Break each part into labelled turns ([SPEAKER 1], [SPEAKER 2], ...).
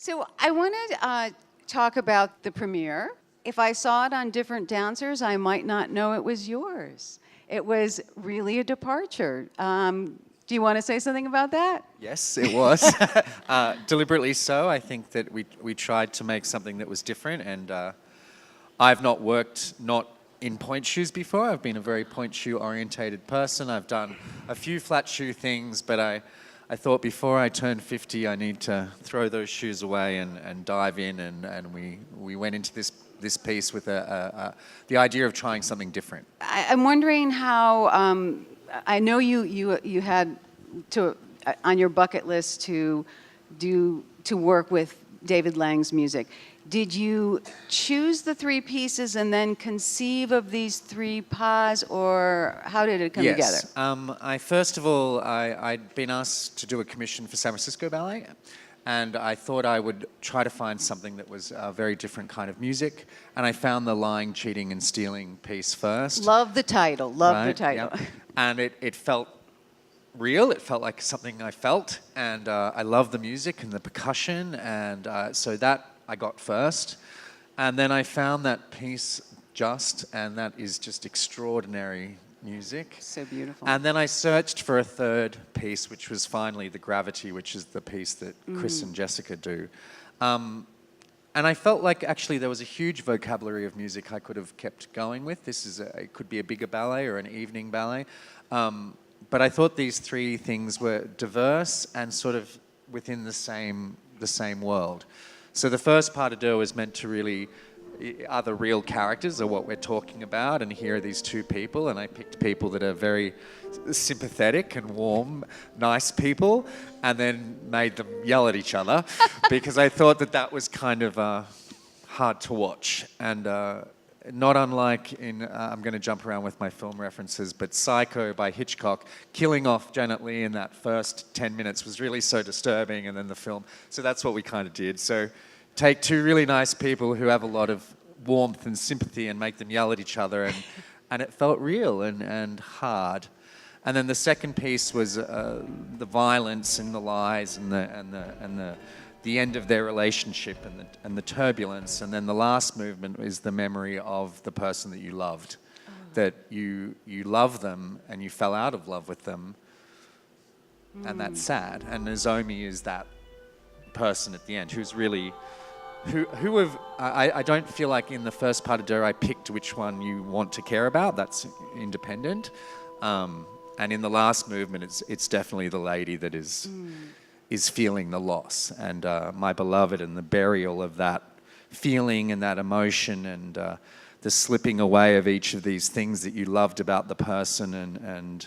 [SPEAKER 1] So I want to talk about the premiere. If I saw it on different dancers, I might not know it was yours. It was really a departure. Do you want to say something about that?
[SPEAKER 2] Yes, it was. Deliberately so. I think that we tried to make something that was different, and I've not worked in point shoes before. I've been a very point shoe orientated person. I've done a few flat shoe things, but I thought before I turned 50, I need to throw those shoes away and dive in, and we went into this piece with the idea of trying something different.
[SPEAKER 1] I'm wondering how, I know you had to on your bucket list to work with David Lang's music. Did you choose the three pieces and then conceive of these three pas, or how did it come together?
[SPEAKER 2] Yes. I'd been asked to do a commission for San Francisco Ballet, and I thought I would try to find something that was a very different kind of music, and I found the lying, cheating, and stealing piece first.
[SPEAKER 1] Love the title. Love the title.
[SPEAKER 2] Yep. And it felt real. It felt like something I felt, and I love the music and the percussion, and so that I got first. And then I found that piece and that is just extraordinary music.
[SPEAKER 1] So beautiful.
[SPEAKER 2] And then I searched for a third piece, which was finally the Gravity, which is the piece that Chris and Jessica do. And I felt like actually there was a huge vocabulary of music I could have kept going with. It could be a bigger ballet or an evening ballet. But I thought these three things were diverse and sort of within the same world. So the first part of deux is meant to really are the real characters of what we're talking about, and here are these two people, and I picked people that are very sympathetic and warm, nice people, and then made them yell at each other because I thought that was kind of hard to watch. And not unlike in, I'm going to jump around with my film references, but Psycho by Hitchcock, killing off Janet Leigh in that first 10 minutes was really so disturbing, and then the film. So that's what we kind of did. So take two really nice people who have a lot of warmth and sympathy and make them yell at each other, and it felt real and hard. And then the second piece was the violence and the lies and the end of their relationship and the turbulence. And then the last movement is the memory of the person that you loved, that you love them and you fell out of love with them, and that's sad. And Nozomi is that person at the end who's really, I don't feel like in the first part of deux I picked which one you want to care about. That's independent. And in the last movement, it's definitely the lady that is feeling the loss, and my beloved, and the burial of that feeling and that emotion, and the slipping away of each of these things that you loved about the person, and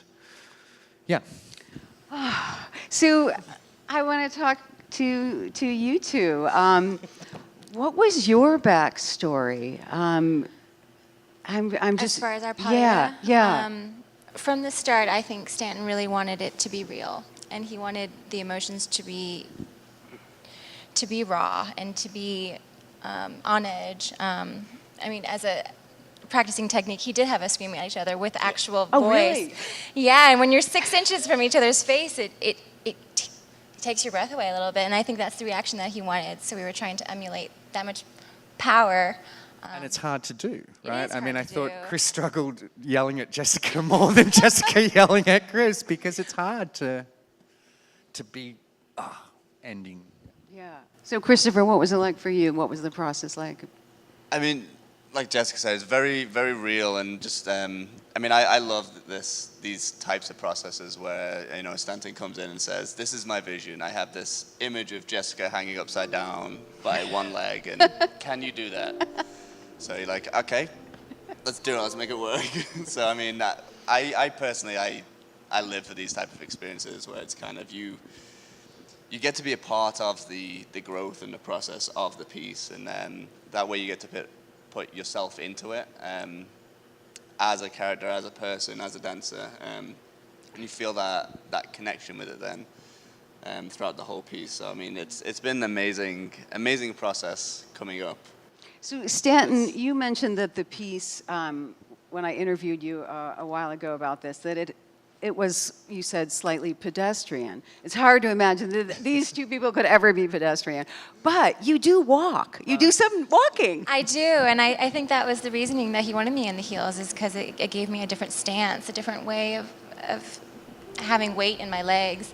[SPEAKER 2] yeah.
[SPEAKER 1] So I want to talk to you two. What was your backstory? I'm just
[SPEAKER 3] as far as our pilot.
[SPEAKER 1] Yeah.
[SPEAKER 3] From the start, I think Stanton really wanted it to be real, and he wanted the emotions to be raw and to be on edge. I mean, as a practicing technique, he did have us screaming at each other with actual voice.
[SPEAKER 1] Oh, really?
[SPEAKER 3] Yeah, and when you're 6 inches from each other's face, it takes your breath away a little bit, and I think that's the reaction that he wanted. So we were trying to emulate that much power.
[SPEAKER 2] And it's hard to do, right?
[SPEAKER 3] I
[SPEAKER 2] mean, I thought Chris struggled yelling at Jessica more than Jessica yelling at Chris, because it's hard to be ending.
[SPEAKER 1] Yeah. So Christopher, what was it like for you? What was the process like?
[SPEAKER 4] I mean, like Jessica said, it's very, very real, and just, I mean, I love these types of processes where, you know, Stanton comes in and says, this is my vision. I have this image of Jessica hanging upside down by one leg, and can you do that? So you're like, okay, let's do it, let's make it work. So, I mean, I personally, I live for these type of experiences where it's kind of you get to be a part of the growth and the process of the piece, and then that way you get to put yourself into it as a character, as a person, as a dancer, and you feel that connection with it then throughout the whole piece. So I mean, it's been an amazing process coming up.
[SPEAKER 1] So Stanton, you mentioned that the piece, when I interviewed you a while ago about this, that it was, you said, slightly pedestrian. It's hard to imagine that these two people could ever be pedestrian. But you do walk. You do some walking.
[SPEAKER 3] I do, and I think that was the reasoning that he wanted me in the heels, is because it gave me a different stance, a different way of having weight in my legs,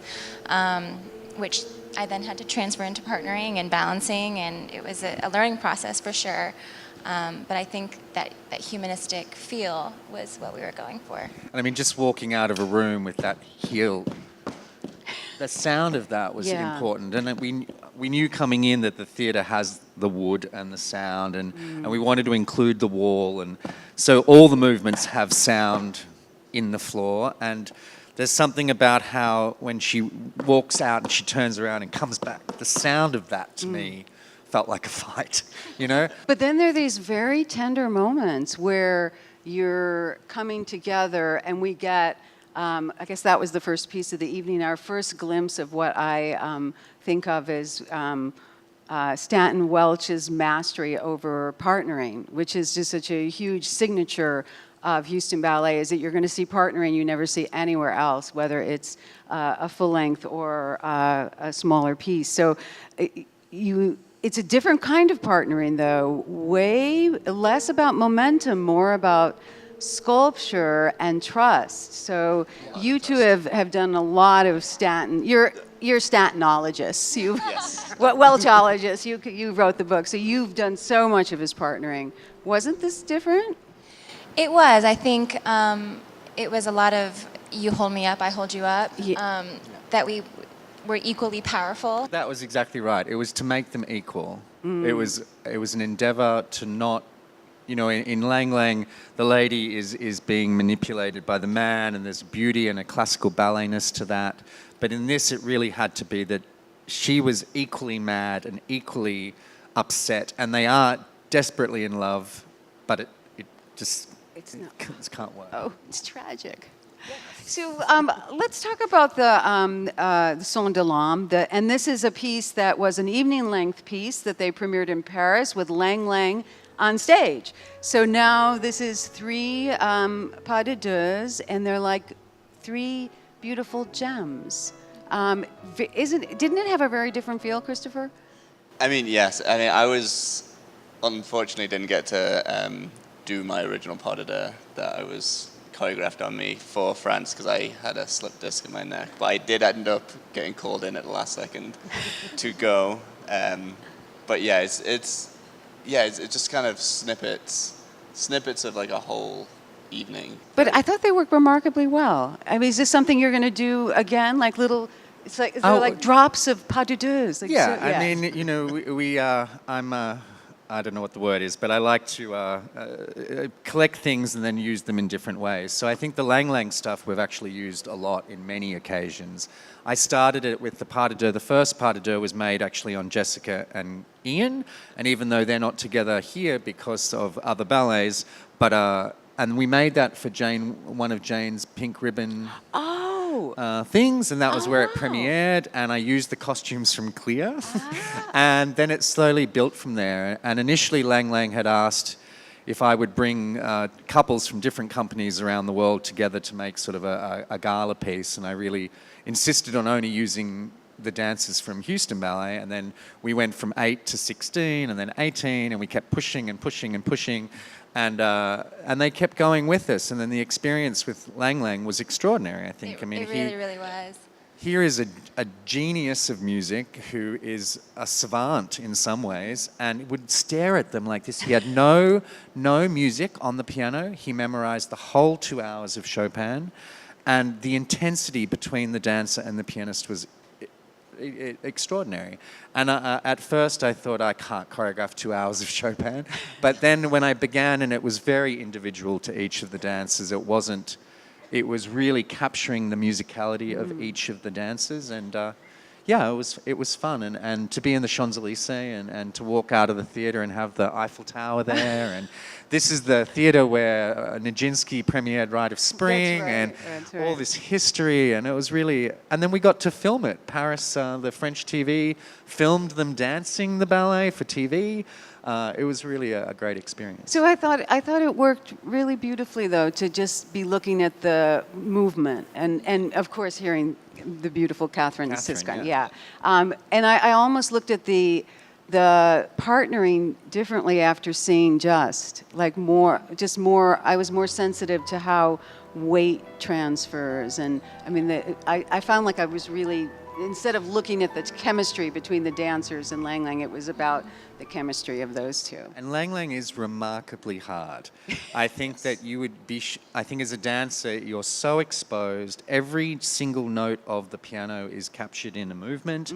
[SPEAKER 3] which I then had to transfer into partnering and balancing, and it was a learning process for sure. But I think that humanistic feel was what we were going for.
[SPEAKER 2] And I mean, just walking out of a room with that heel, the sound of that was important. And we knew coming in that the theatre has the wood and the sound, and we wanted to include the wall. And so all the movements have sound in the floor. And there's something about how when she walks out and she turns around and comes back, the sound of that to me felt like a fight, you know?
[SPEAKER 1] But then there are these very tender moments where you're coming together and we get, I guess that was the first piece of the evening, our first glimpse of what I think of as Stanton Welch's mastery over partnering, which is just such a huge signature of Houston Ballet, is that you're going to see partnering you never see anywhere else, whether it's a full length or a smaller piece. So it's a different kind of partnering, though, way less about momentum, more about sculpture and trust. So you two have done a lot of Stanton. You're Stantonologists. Welchologists. You wrote the book, so you've done so much of his partnering. Wasn't this different?
[SPEAKER 3] It was. I think it was a lot of you hold me up, I hold you up. That we were equally powerful.
[SPEAKER 2] That was exactly right. It was to make them equal. It was an endeavor to not, you know, in Lang Lang, the lady is being manipulated by the man, and there's beauty and a classical balletness to that. But in this, it really had to be that she was equally mad and equally upset, and they are desperately in love, but it just can't work.
[SPEAKER 1] Oh, it's tragic. So let's talk about the Son de l'Âme. And this is a piece that was an evening-length piece that they premiered in Paris with Lang Lang on stage. So now this is 3 pas de deux, and they're like 3 beautiful gems. Didn't it have a very different feel, Christopher?
[SPEAKER 4] I mean, yes. I mean, unfortunately didn't get to do my original pas de deux that I was choreographed on me for France because I had a slip disc in my neck. But I did end up getting called in at the last second to go. But yeah, it's just kind of snippets of like a whole evening.
[SPEAKER 1] But I thought they worked remarkably well. I mean, is this something you're going to do again, like little? It's like like drops of pas de deux. Like,
[SPEAKER 2] yeah, I mean, you know, I don't know what the word is, but I like to collect things and then use them in different ways. So I think the Lang Lang stuff we've actually used a lot in many occasions. I started it with the pas de deux. The first pas de deux was made actually on Jessica and Ian, and even though they're not together here because of other ballets, but and we made that for Jane, one of Jane's pink ribbon things, and that was where it premiered, and I used the costumes from Clear. And then it slowly built from there. And initially Lang Lang had asked if I would bring couples from different companies around the world together to make sort of a gala piece, and I really insisted on only using the dancers from Houston Ballet, and then we went from 8 to 16 and then 18, and we kept pushing and pushing and pushing. And they kept going with us, and then the experience with Lang Lang was extraordinary, I think.
[SPEAKER 3] It really was.
[SPEAKER 2] Here is a genius of music who is a savant in some ways, and would stare at them like this. He had no music on the piano. He memorized the whole 2 hours of Chopin, and the intensity between the dancer and the pianist was extraordinary. And at first I thought I can't choreograph 2 hours of Chopin, but then when I began, and it was very individual to each of the dancers, it was really capturing the musicality of each of the dancers, and it was fun, and to be in the Champs-Élysées and to walk out of the theatre and have the Eiffel Tower there, and this is the theatre where Nijinsky premiered Rite of Spring, and all this history, and it was really, and then we got to film it. Paris, the French TV filmed them dancing the ballet for TV. It was really a great experience.
[SPEAKER 1] So I thought it worked really beautifully, though, to just be looking at the movement and of course hearing the beautiful Catherine Siskine.
[SPEAKER 2] yeah.
[SPEAKER 1] And I almost looked at the partnering differently after seeing Just more. I was more sensitive to how weight transfers, and I mean, I found like I was really, instead of looking at the chemistry between the dancers and Lang Lang, it was about the chemistry of those two.
[SPEAKER 2] And Lang Lang is remarkably hard. I think that you would be, I think as a dancer, you're so exposed. Every single note of the piano is captured in a movement,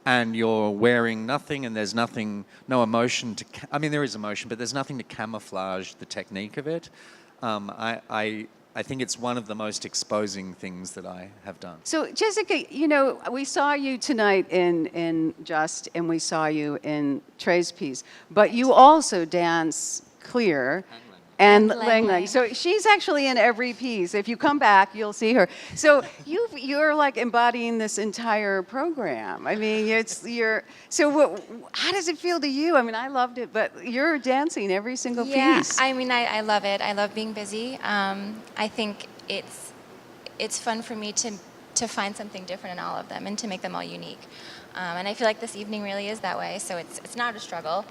[SPEAKER 2] and you're wearing nothing, and there's nothing, no emotion to, I mean, there is emotion, but there's nothing to camouflage the technique of it. I think it's one of the most exposing things that I have done.
[SPEAKER 1] So, Jessica, you know, we saw you tonight in Just, and we saw you in Trey's piece, but you also dance Clear and
[SPEAKER 3] Lang
[SPEAKER 1] Lang Lang.
[SPEAKER 3] Lang.
[SPEAKER 1] So she's actually in every piece. If you come back, you'll see her. So you're like embodying this entire program. I mean, how does it feel to you? I mean, I loved it, but you're dancing every single piece.
[SPEAKER 3] I mean, I love it. I love being busy. I think it's fun for me to find something different in all of them and to make them all unique. And I feel like this evening really is that way, so it's not a struggle.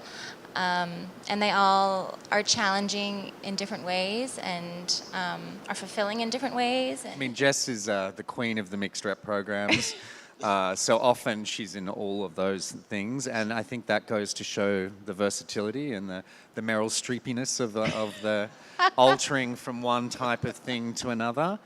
[SPEAKER 3] And they all are challenging in different ways and are fulfilling in different ways.
[SPEAKER 2] I mean, Jess is the queen of the mixed rep programs. So often she's in all of those things, and I think that goes to show the versatility and the Meryl Streepiness of the altering from one type of thing to another.